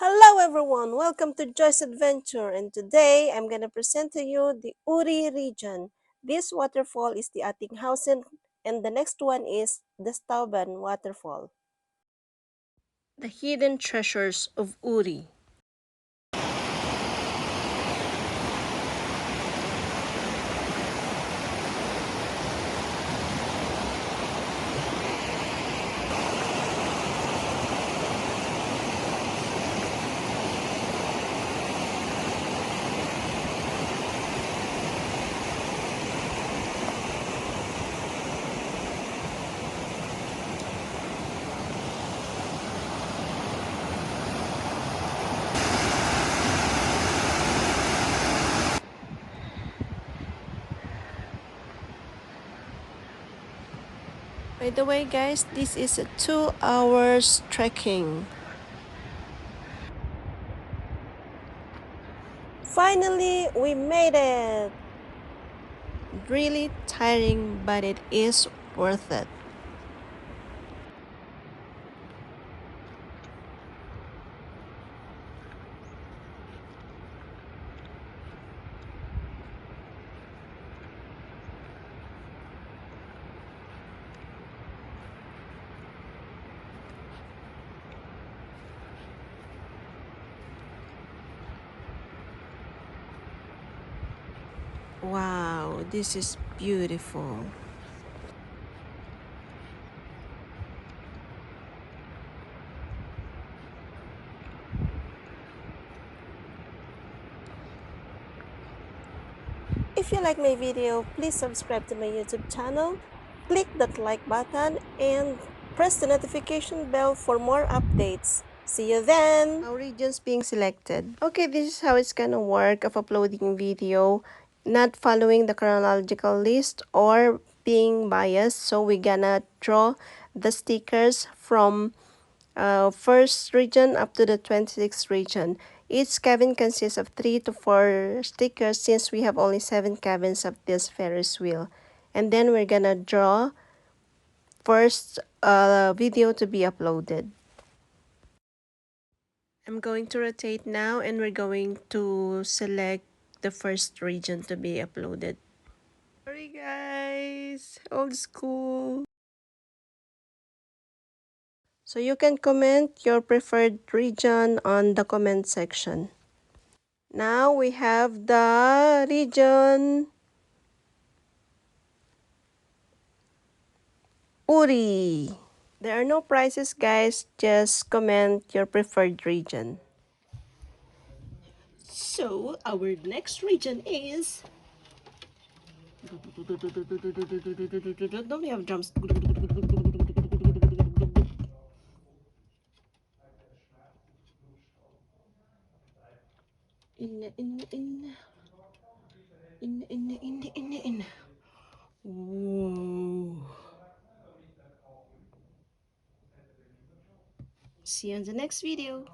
Hello everyone, welcome to Joy's Adventure, and today I'm gonna present to you the Uri region. This waterfall is the Attinghausen and the next one is the Stauber Waterfall. The hidden treasures of Uri. By the way guys, this is a 2 hours trekking. Finally, we made it! Really tiring, but it is worth it. Wow, this is beautiful. If you like my video, please subscribe to my YouTube channel, click that like button, and press the notification bell for more updates. See you then! Our regions being selected. Okay, this is how it's gonna work of uploading video, not following the chronological list or being biased. So we're gonna draw the stickers from first region up to the 26th region. Each cabin consists of 3 to 4 stickers since we have only 7 cabins of this Ferris wheel. And then we're gonna draw first video to be uploaded. I'm going to rotate now and we're going to select the first region to be uploaded. Sorry guys, old school. So you can comment your preferred region on the comment section. Now we have the region Uri. There are no prizes guys, just comment your preferred region. So our next region is... Don't we have drums? In. Whoa. See you in the next video.